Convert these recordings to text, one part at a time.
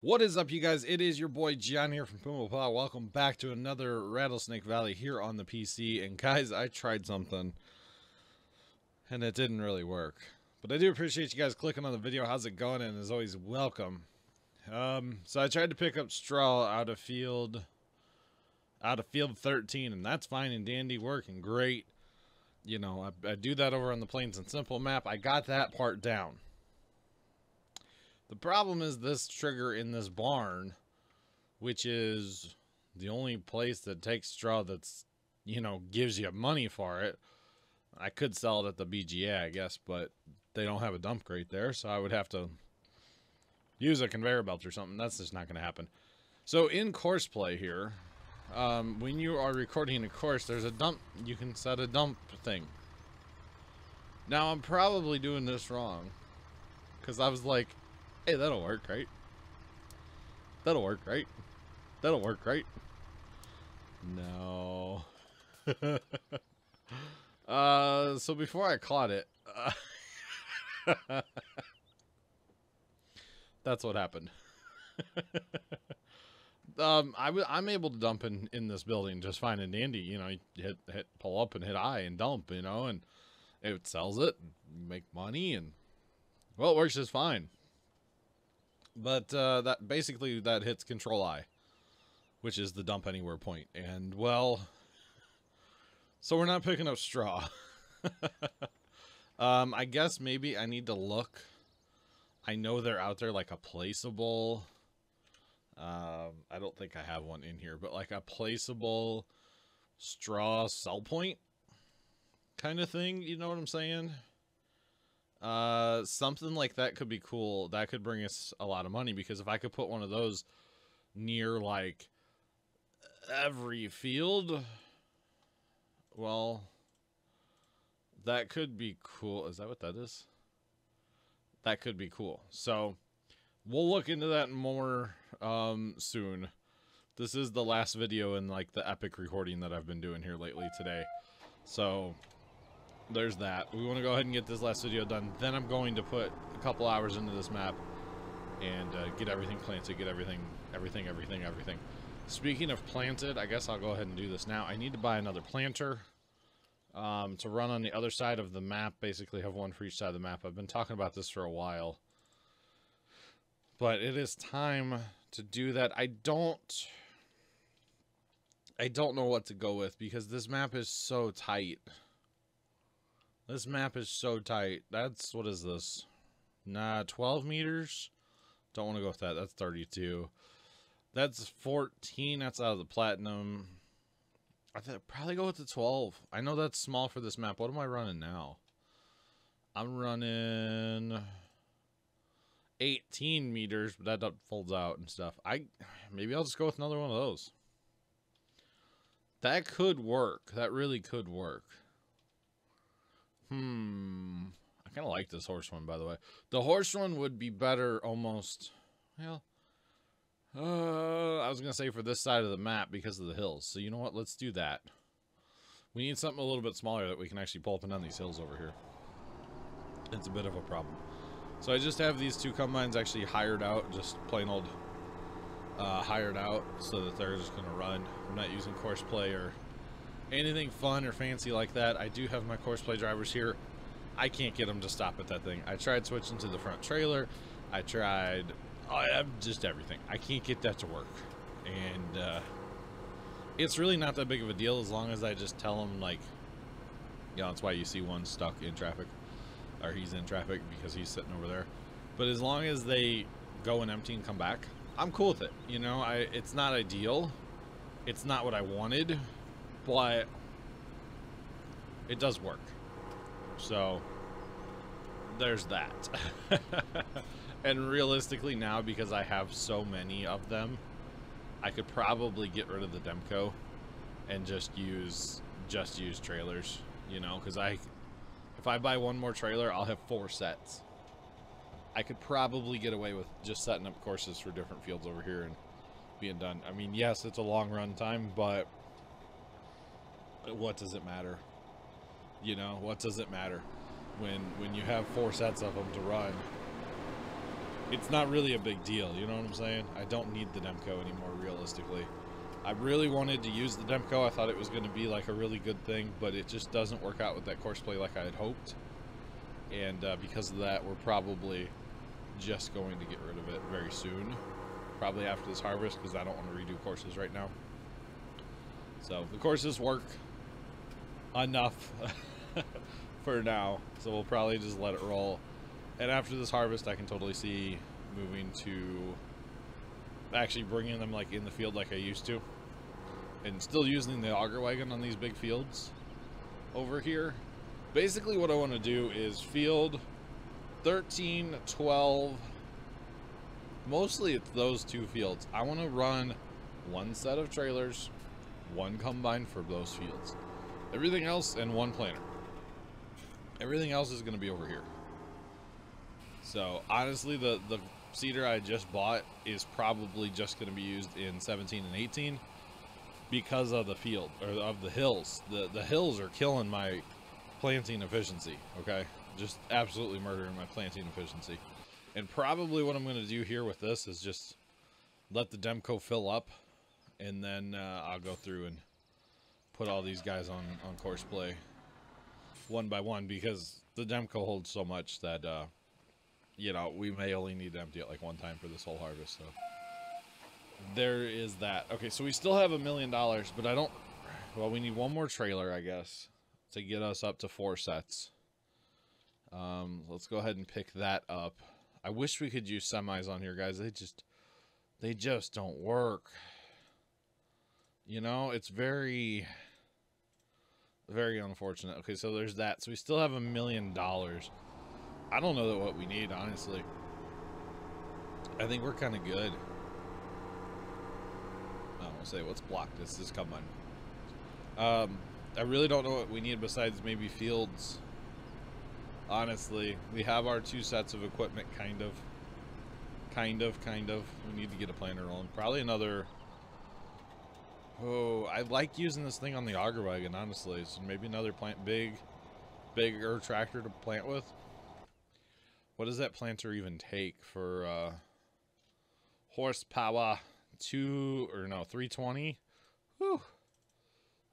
What is up, you guys? It is your boy John here from PumaPlow. Welcome back to another Rattlesnake Valley here on the PC. And guys, I tried something and it didn't really work. But I do appreciate you guys clicking on the video. How's it going? And as always, welcome. So I tried to pick up straw out of field 13, and that's fine and dandy, working great. You know, I do that over on the Plains and Simple map. I got that part down. The problem is this trigger in this barn, which is the only place that takes straw that's, you know, gives you money for it. I could sell it at the BGA, I guess, but they don't have a dump crate there, so I would have to use a conveyor belt or something. That's just not going to happen. So in course play here, when you are recording a course, there's a dump. You can set a dump thing. Now, I'm probably doing this wrong, because I was like, hey, that'll work, right? That'll work, right? That'll work, right? No. So before I caught it, that's what happened. I'm able to dump in this building just fine and dandy. You know, you pull up and hit I and dump, you know, and it sells it, and you make money, and well, it works just fine. But that basically hits Control I, which is the dump anywhere point. And well, so we're not picking up straw. I guess maybe I need to look. I know they're out there, like a placeable. I don't think I have one in here, but like a placeable straw sell point kind of thing. You know what I'm saying? Something like that could be cool. That could bring us a lot of money, because if I could put one of those near like every field, well, that could be cool. Is that what that is? That could be cool. So we'll look into that more soon. This is the last video in like the epic recording that I've been doing here lately today. So there's that. We want to go ahead and get this last video done. Then I'm going to put a couple hours into this map and get everything planted, get everything. Speaking of planted, I guess I'll go ahead and do this now. I need to buy another planter to run on the other side of the map. Basically have one for each side of the map. I've been talking about this for a while, but it is time to do that. I don't know what to go with, because this map is so tight. This map is so tight. That's, what is this? Nah, 12 meters? Don't want to go with that. That's 32. That's 14. That's out of the platinum. I think I'd probably go with the 12. I know that's small for this map. What am I running now? I'm running 18 meters, but that folds out and stuff. Maybe I'll just go with another one of those. That could work. That really could work. I kind of like this horse one, by the way. The horse one would be better almost, well, I was going to say for this side of the map because of the hills. So you know what? Let's do that. We need something a little bit smaller that we can actually pull up and down these hills over here. It's a bit of a problem. So I just have these two combines actually hired out, just plain old hired out, so that they're just going to run. I'm not using course play or anything fun or fancy like that. I do have my course play drivers here. I can't get them to stop at that thing. I tried switching to the front trailer. I tried just everything. I can't get that to work. And it's really not that big of a deal as long as I just tell them, like, you know, that's why you see one stuck in traffic, or he's in traffic because he's sitting over there. But as long as they go and empty and come back, I'm cool with it. You know, it's not ideal. It's not what I wanted, but it does work. So there's that. And realistically now, because I have so many of them, I could probably get rid of the Demco and just use trailers, you know, because if I buy one more trailer, I'll have 4 sets. I could probably get away with just setting up courses for different fields over here and being done. I mean, yes, it's a long run time, but what does it matter? You know, what does it matter when you have 4 sets of them to run? it's not really a big deal, you know what I'm saying? I don't need the Demco anymore, realistically. I really wanted to use the Demco. I thought it was going to be like a really good thing, but it just doesn't work out with that course play like I had hoped. And because of that, we're probably just going to get rid of it very soon. Probably after this harvest, because I don't want to redo courses right now. So the courses work enough for now, so we'll probably just let it roll. And after this harvest, I can totally see moving to actually bringing them like in the field like I used to, and still using the auger wagon on these big fields over here. Basically what I want to do is field 13, 12, mostly it's those two fields. I want to run one set of trailers, one combine for those fields. Everything else, and one planter. Everything else is going to be over here. So honestly, the seeder I just bought is probably just going to be used in 17 and 18 because of the field, or of the hills. The hills are killing my planting efficiency, okay? Just absolutely murdering my planting efficiency. And probably what I'm going to do here with this is just let the Demco fill up, and then I'll go through and put all these guys on course play one by one, because the Demco holds so much that you know, we may only need to empty it like one time for this whole harvest. So there is that. Okay, so we still have $1 million, but I don't, well, we need one more trailer, I guess, to get us up to 4 sets. Let's go ahead and pick that up. I wish we could use semis on here, guys. They just don't work. You know, it's very, very unfortunate. Okay, so there's that. So we still have $1 million. I don't know what we need, honestly. I think we're kind of good. I won't say what's blocked. This is combine. I really don't know what we need besides maybe fields. Honestly, we have our 2 sets of equipment, kind of. We need to get a planter rolling. Probably another. Oh, I like using this thing on the auger wagon, honestly. So maybe another bigger tractor to plant with. What does that planter even take for horsepower? 320? Whew.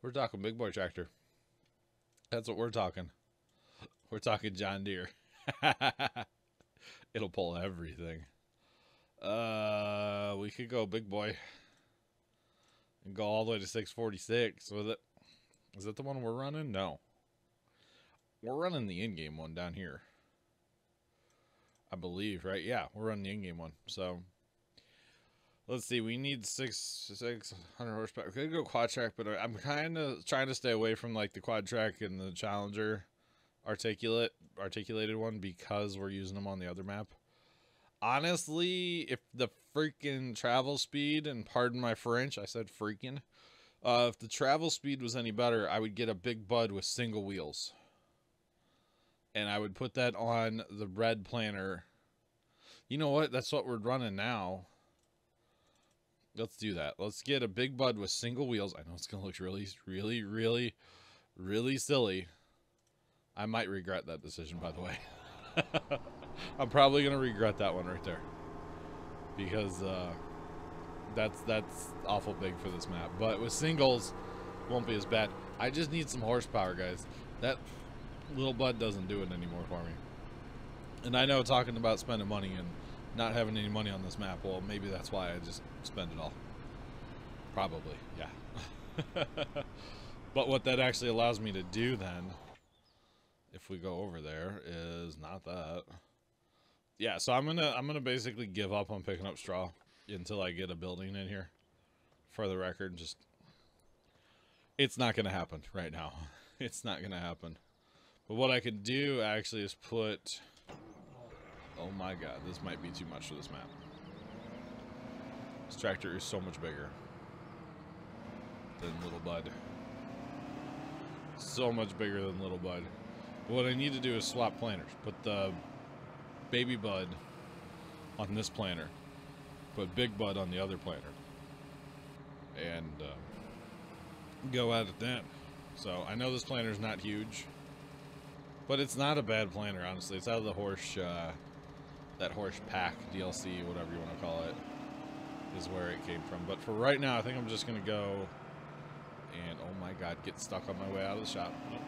We're talking big boy tractor. That's what we're talking. We're talking John Deere. It'll pull everything. We could go big boy and go all the way to 646 with it. Is that the one we're running? No. We're running the in-game one down here, I believe, right? Yeah, we're running the in-game one. So let's see. We need 600 horsepower. We could go quad track, but I'm kind of trying to stay away from like the quad track and the Challenger articulated one, because we're using them on the other map. Honestly, if the freaking travel speed, and pardon my French, I said freaking, if the travel speed was any better, I would get a big bud with single wheels. And I would put that on the red planter. You know what? That's what we're running now. Let's do that. Let's get a big bud with single wheels. I know it's going to look really silly. I might regret that decision, by the way. I'm probably going to regret that one right there. Because that's awful big for this map. But with singles, it won't be as bad. I just need some horsepower, guys. That little bud doesn't do it anymore for me. And I know, talking about spending money and not having any money on this map, well, maybe that's why I just spend it all. Probably, yeah. But what that actually allows me to do then, if we go over there, is not that. Yeah, so I'm gonna basically give up on picking up straw until I get a building in here. For the record, just, it's not gonna happen right now. It's not gonna happen. But what I could do actually is put, oh my god, this might be too much for this map. This tractor is so much bigger than Little Bud. So much bigger than Little Bud. But what I need to do is swap planters. Put the Baby Bud on this planter. Put Big Bud on the other planter. And go at it then. So I know this planter is not huge, but it's not a bad planter, honestly. It's out of the horse that horse pack DLC, whatever you want to call it, is where it came from. But for right now, I think I'm just going to go and, oh my god, get stuck on my way out of the shop. Nope.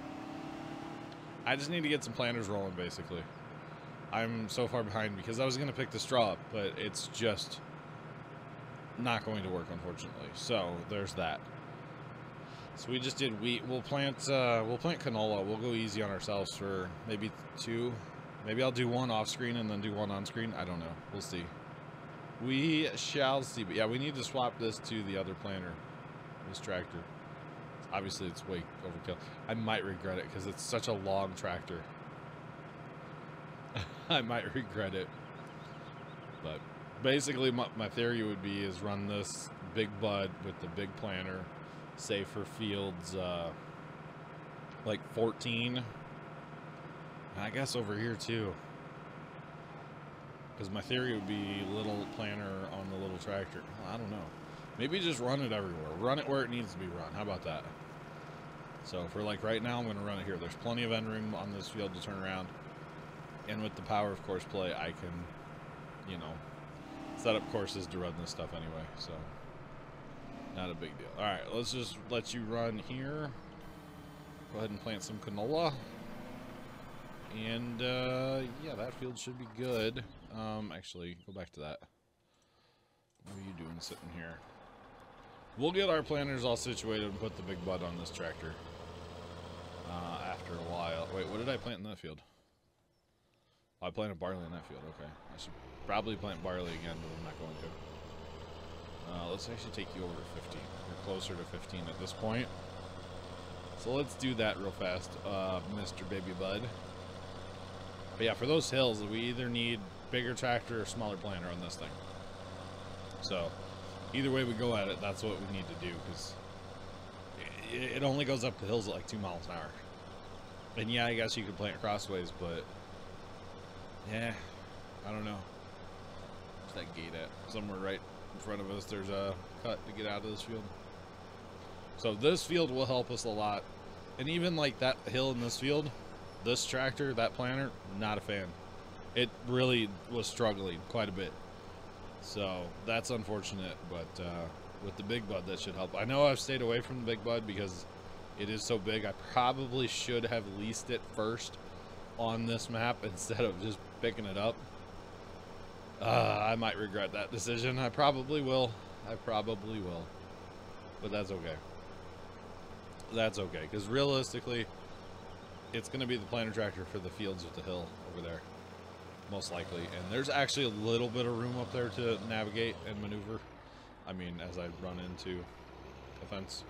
I just need to get some planters rolling, basically. I'm so far behind because I was going to pick the straw up, but it's just not going to work, unfortunately. So there's that. So we just did wheat. We'll plant canola. We'll go easy on ourselves for maybe 2. Maybe I'll do 1 off screen and then do 1 on screen. I don't know. We'll see. We shall see. But yeah, we need to swap this to the other planter. This tractor. Obviously, it's way overkill. I might regret it because it's such a long tractor. I might regret it. But basically, my theory would be is run this big bud with the big planter, say for fields like 14. I guess over here too. Because my theory would be little planter on the little tractor. Well, I don't know. Maybe just run it everywhere. Run it where it needs to be run. How about that? So for like right now, I'm going to run it here. There's plenty of end room on this field to turn around. And with the power of course play, I can, you know, set up courses to run this stuff anyway. So not a big deal. All right, let's just let you run here. Go ahead and plant some canola. And yeah, that field should be good. Actually, go back to that. What are you doing sitting here? We'll get our planters all situated and put the big bud on this tractor after a while. Wait, what did I plant in that field? Oh, I planted barley in that field. Okay, I should probably plant barley again, but I'm not going to. Let's actually take you over to 15. We're closer to 15 at this point. So let's do that real fast, Mr. Baby Bud. But yeah, for those hills, we either need bigger tractor or smaller planter on this thing. So either way we go at it, that's what we need to do, because it only goes up the hills at like 2 miles an hour. And yeah, I guess you could plant crossways, but yeah, I don't know. Where's that gate at? Somewhere right in front of us, there's a cut to get out of this field. So this field will help us a lot. And even like that hill in this field, this tractor, that planter, not a fan. It really was struggling quite a bit. So that's unfortunate, but with the big bud, that should help. I know I've stayed away from the big bud because it is so big. I probably should have leased it first on this map instead of just picking it up. I might regret that decision. I probably will. I probably will. But that's okay. That's okay, because realistically, it's going to be the planter tractor for the fields with the hill over there, most likely. And there's actually a little bit of room up there to navigate and maneuver. I mean, as I run into a fence.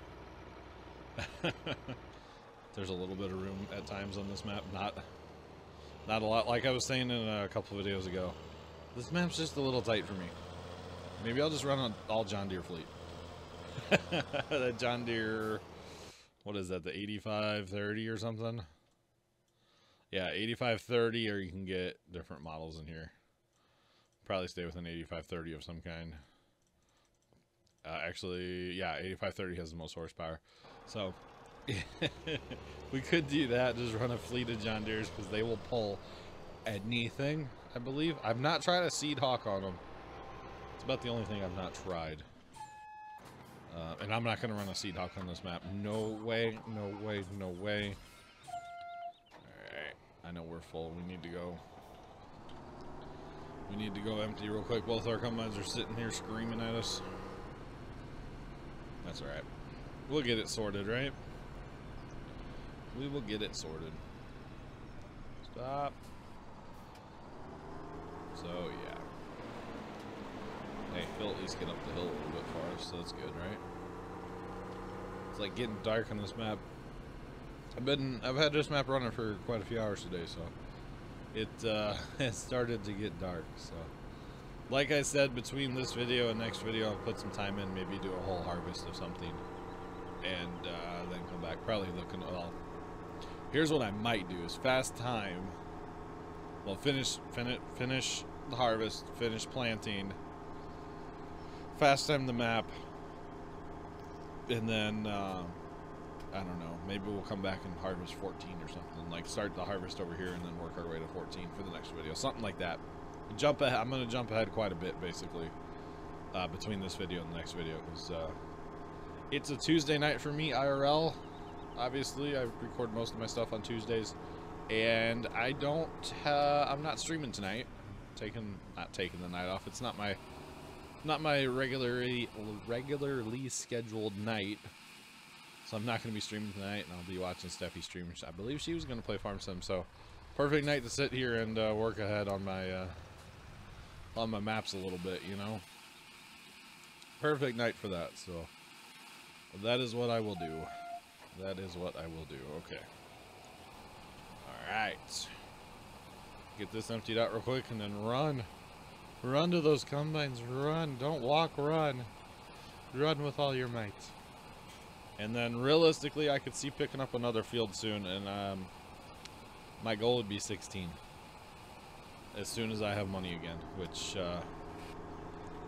There's a little bit of room at times on this map. Not a lot. Like I was saying in a couple of videos ago, this map's just a little tight for me. Maybe I'll just run an all John Deere fleet. The John Deere... What is that, the 8530 or something? Yeah, 8530, or you can get different models in here. Probably stay with an 8530 of some kind. Actually, yeah, 8530 has the most horsepower. So, we could do that, just run a fleet of John Deeres, because they will pull anything, I believe. I've not tried a Seed Hawk on them. It's about the only thing I've not tried. And I'm not going to run a Seed Hawk on this map. No way, no way, no way. Alright, I know we're full. We need to go. We need to go empty real quick. Both our combines are sitting here screaming at us. That's alright. We'll get it sorted, right? We will get it sorted. Stop. So, yeah. Hey, he'll at least get up the hill a little bit for us, so that's good, right? It's like getting dark on this map. I've had this map running for quite a few hours today, so it started to get dark. So, like I said, between this video and next video, I'll put some time in, maybe do a whole harvest of something, and then come back. Probably looking at all. Here's what I might do: is fast time. Well, finish the harvest, finish planting. Fast time the map, and then I don't know, maybe we'll come back and harvest 14 or something, like start the harvest over here and then work our way to 14 for the next video, something like that. jump ahead. I'm gonna jump ahead quite a bit, basically, between this video and the next video, because it's a Tuesday night for me, IRL. Obviously, I record most of my stuff on Tuesdays, and I'm not streaming tonight. Not taking the night off. It's not my regularly scheduled night, so I'm not going to be streaming tonight, and I'll be watching Steffi stream. I believe she was going to play Farm Sim, so perfect night to sit here and work ahead on my maps a little bit, you know. Perfect night for that. So that is what I will do. That is what I will do. Okay. All right. Get this emptied out real quick and then run. Run to those combines. Run. Don't walk. Run. Run with all your might. And then realistically, I could see picking up another field soon, and my goal would be 16 as soon as I have money again, which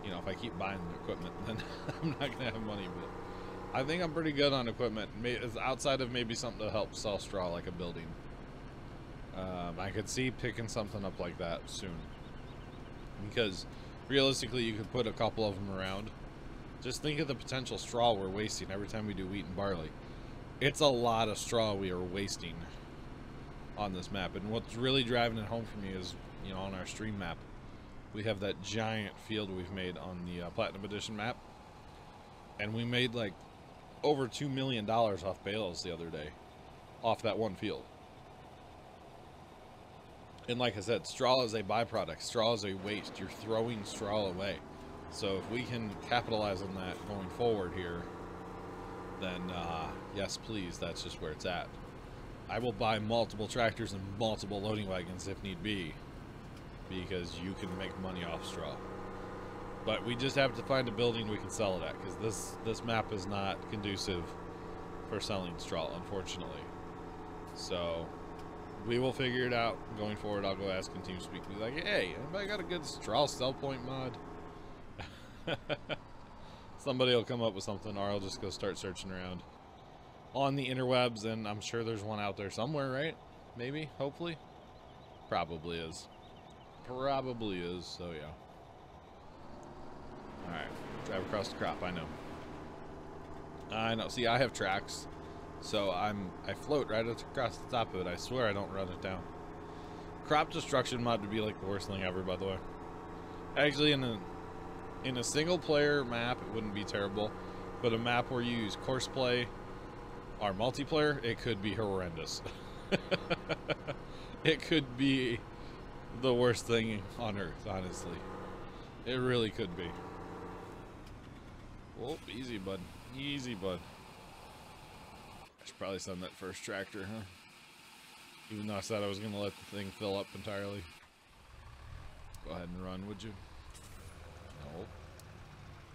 you know, if I keep buying the equipment, then I'm not gonna have money. But I think I'm pretty good on equipment, outside of maybe something to help sell straw, like a building. I could see picking something up like that soon, because realistically you could put a couple of them around. Just think of the potential straw we're wasting every time we do wheat and barley. It's a lot of straw we are wasting on this map, and what's really driving it home for me is, you know, on our stream map, we have that giant field we've made on the Platinum Edition map, and we made like over $2 million off bales the other day, off that one field. And like I said, straw is a byproduct. Straw is a waste. You're throwing straw away. So if we can capitalize on that going forward here, then yes, please, that's just where it's at. I will buy multiple tractors and multiple loading wagons if need be, because you can make money off straw. But we just have to find a building we can sell it at, because this map is not conducive for selling straw, unfortunately. So we will figure it out going forward. I'll go ask in TeamSpeak, be like, hey, anybody got a good straw sell point mod? Somebody will come up with something, or I'll just go start searching around on the interwebs, and I'm sure there's one out there somewhere, right? Maybe, hopefully. Probably is. Probably is, so yeah. Alright, drive across the crop, I know. I know, see, I have tracks, so I float right across the top of it. I swear I don't run it down. Crop destruction mod would be like the worst thing ever, by the way. Actually, in a single player map, it wouldn't be terrible, but a map where you use course play or multiplayer, it could be horrendous. It could be the worst thing on earth, honestly. It really could be. Whoa, easy, bud. Easy, bud. I should probably send that first tractor, huh? Even though I said I was going to let the thing fill up entirely. Go ahead and run, would you? No.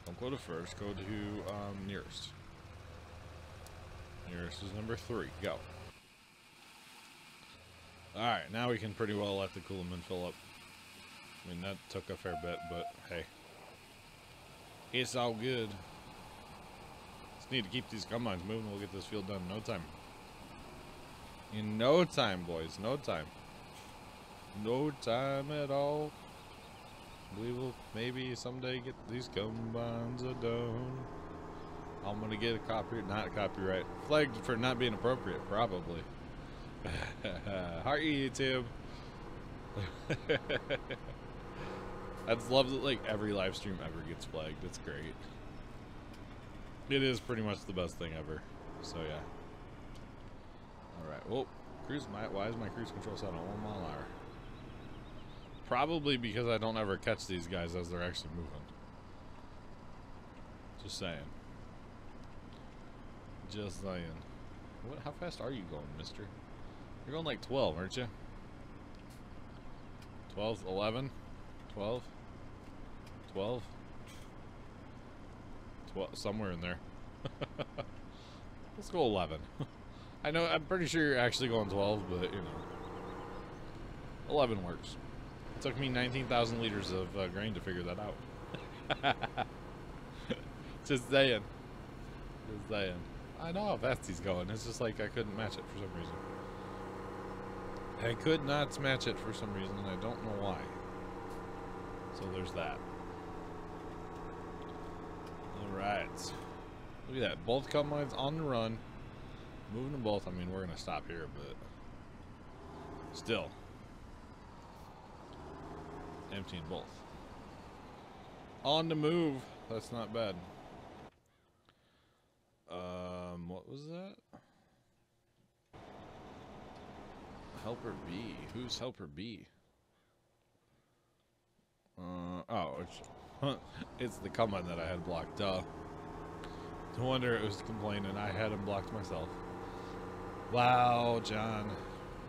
Don't go to first. Go to nearest. Nearest is number 3. Go. Alright, now we can pretty well let the Coolman fill up. I mean, that took a fair bit, but hey. It's all good. Just need to keep these combines moving. We'll get this field done in no time. In no time, boys. No time. No time at all. We will maybe someday get these combines done. I'm gonna get a not copyright flagged for not being appropriate, probably. Heart you, YouTube. I just love that like every live stream ever gets flagged. It's great. It is pretty much the best thing ever. So yeah. All right. Well, why is my cruise control set on 1 mile an hour? Probably because I don't ever catch these guys as they're actually moving. Just saying. Just saying. What? How fast are you going, mister? You're going like 12, aren't you? 12, 11, 12, 12, 12, somewhere in there. Let's go 11. I know, I'm pretty sure you're actually going 12, but you know. 11 works. It took me 19,000 liters of grain to figure that out. Just saying. Just saying. I know how fast he's going. It's just like I couldn't match it for some reason. I could not match it for some reason, and I don't know why. So there's that. Alright. Look at that. Both combines on the run. Moving them both. I mean, we're going to stop here, but still. Emptying both. On the move. That's not bad. What was that? Helper B. Who's Helper B? Oh, it's the combine that I had blocked. Duh. No wonder it was complaining. I had him blocked myself. Wow, John.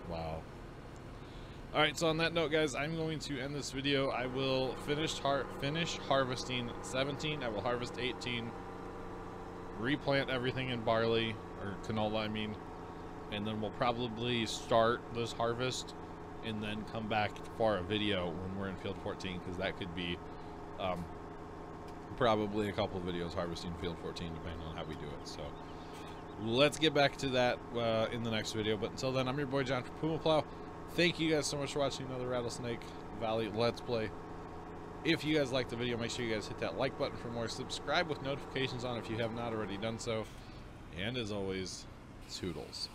Wow. Alright, so on that note, guys, I'm going to end this video. I will finish harvesting 17. I will harvest 18. Replant everything in barley, or canola, I mean. And then we'll probably start this harvest and then come back for a video when we're in field 14, because that could be probably a couple of videos harvesting field 14, depending on how we do it. So let's get back to that in the next video. But until then, I'm your boy John from PumaPlow. Thank you guys so much for watching another Rattlesnake Valley Let's Play. If you guys liked the video, make sure you guys hit that like button for more. Subscribe with notifications on if you have not already done so. And as always, toodles.